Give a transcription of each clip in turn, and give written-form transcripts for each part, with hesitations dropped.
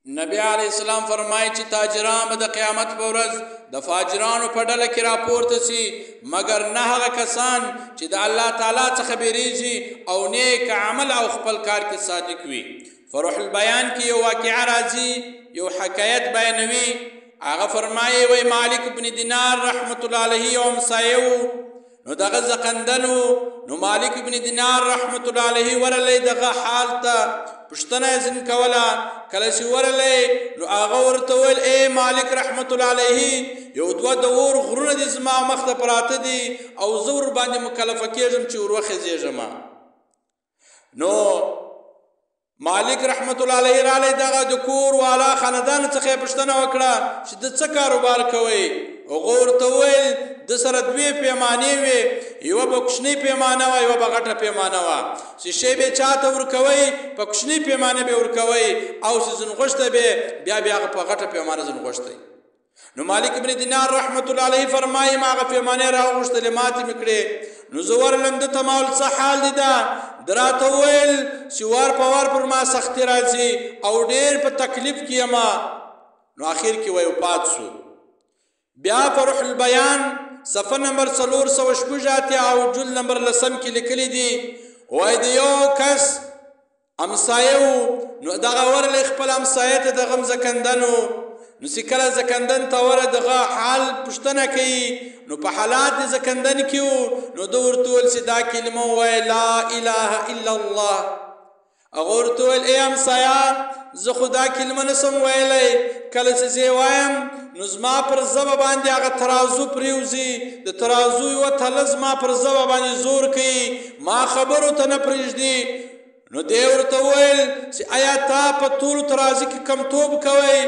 نبی علیہ السلام فرمایي چې تاجران به د قیامت په ورځ د فاجرانو په ډله کې راپورته سي مګر نه هغه کسان چې د الله تعالی څخه بیریږي او نیک عمل او خپل کار کې صادق وي. فروح البیان کې یو واقعه راځي، یو حکایت بیانوي. هغه فرمایي وای مالک ابن دینار رحمت الله علیه یو همسایه نو دغه زقندنو نو مالک ابن دینار رحمت الله علیه ورلی دغه حال ته پوښتنه یې ځین کوله. کله چې ورلی نو هغه ورته ویل ای مالک رحمت الله علیه یو دوه د اور غرونه دي زما مخ ته پراته دي او زه ور باندې مکلفه کېږم چې ور وخېزېږم. نو مالک رحمت الله علیه رالی دغه د کور والا خاندان څخه یې پوښتنه وکړه چې د څه کاروبار کوئ؟ هغه ورته وویل د سره دوې پیمانې وې، یوه به کوچنۍ پیمانه وه یوه به غټه پیمانه وه. چې شی به چاته ورکوئ په کوچنۍ پیمانه به ورکوئ او چې ځنغوښته به بیا هغه په غټه پیمانه ځنغوښتی. نو مالک ابن دینار رحمت الله علیه فرمایي ما هغه پیمانې راوغوښتلې ماتې مې کړې. نو زه ورلم ده ته ما ویل څه حال دي ده راته وویل چې وار په وار پر ما سختي راځي او ډېر په تکلیف کې یم. نو اخر کې وی وفات سو. بیا په روح البیان صفحه نمبر 486 او جلد نمبر 10 کې لیکلي دي وای د یو کس همسایه و نو دغه ورلی خپل همسایه ته دغه مځکندن و. نو چې کله زکندن ته وره دغه حال پوښتنه کوي نو په حالات د زکندن کې و نو ده ورته ویل چې دا کلمه ووایه لا اله الا الله. هغه ورته ویل ای همسایه زه خو دا کلمه نسم ویلی، کله چې زه وایم نو زما پر ژبه باندې هغه ترازو پرېوځي، د ترازو یوه تله زما پر ژبه باندې زور کوي، ما خبرو ته نه پرېږدي. نو دی ورته وویل چې آیا تا په ټولو ترازو کې کمتوب کوئ؟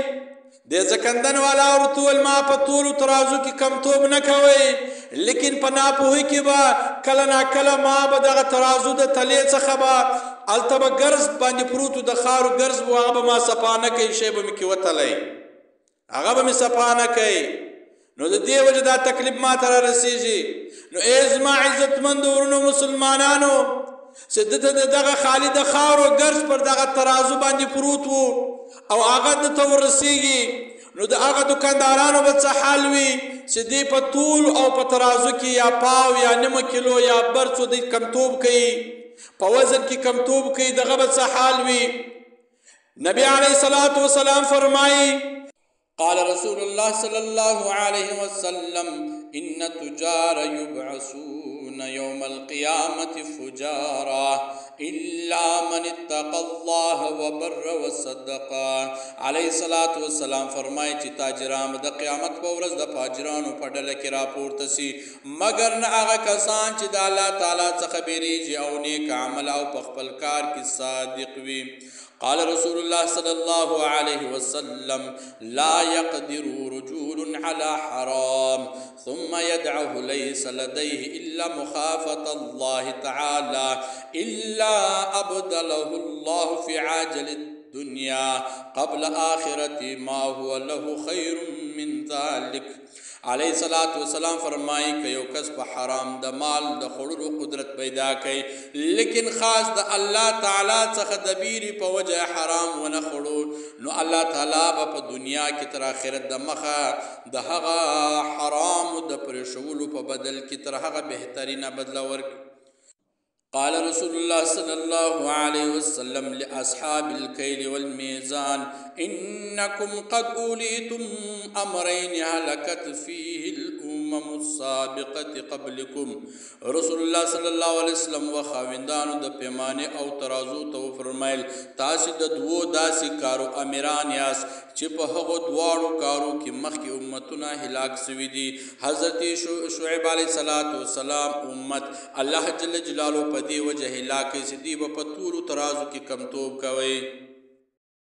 د زکندن والا ورته وویل ما په ټولو ترازو کې کمتوب نه کوئ، لیکن په ناپوهۍ کې به کله ناکله ما به دغه ترازو د تلې څخه به هلته به ګرز باندې پروت و د خارو ګرز به هغه به ما صفا نه کوي، شی به مې کې وتلی هغه به مې صفا نه کوي. نو د دې وجه دا تکلیف ما ته رارسېږي. نو ای زما عزتمندو ورونو مسلمانانو چې ده ته د دغه خالي د خاورو ګرز پر دغه ترازو باندې پروت و او هغه ده ته ورسېږي نو د هغه دکاندارانو به څه حال وي چې دی په طول او په ترازو کې یا پاو یا نیمه کیلو یا برڅو دی کمتوب کوي، په وزن کې کمتوب کوي، دغه به څه حال وي. نبی علیه الصلاة والسلام فرمایي قال رسول الله صلی الله علیه وسلم ان التجار یبعثون یوم القیامة فجارا الا من اتقى الله وبر وصدق. علیه الصلاة والسلام فرمایي چې تاجران د قیامت په ورځ د فاجرانو په ډله کې راپورته سي مګر نه هغه کسان چې د الله تعالی څخه بیریږي او نیک عمل او په خپل کار کې صادق وي. قال رسول الله صلى الله عليه وسلم لا يقدر رجل على حرام ثم يدعه ليس لديه إلا مخافة الله تعالى إلا أبدله الله في عاجل الدنيا قبل آخرة ما هو له خير من ذلك. علیه الصلاة والسلام فرمایي که یو کس په حرام د مال د خوړلو قدرت پیدا کوي لیکن خاص د الله تعالی څخه د بیرې په وجه حرام ونه خوړو نو الله تعالی به په دنیا کې تر آخرت د مخه د هغه حرامو د پرېښولو په بدل کې تر هغه بهترینه بدله ورکړي. قال رسول الله صلى الله عليه وسلم لأصحاب الكيل والميزان إنكم قد أوليتم أمرين هلكت فيه الأمم السابقة قبلكم. رسول الله صلى الله عليه وسلم و خاوندانو د پیمانه او ترازو ته فرمایل تاسو د دوو داسې کارو امیران یاست چې په هغو دواړو کارو کې مخکې امتونه هلاک سوي دي. حضرت شعیب علیه السلام امت الله جل جلاله په دې وجه هلاک چې دوی به په ټولو ترازو کې کمتوب کوي.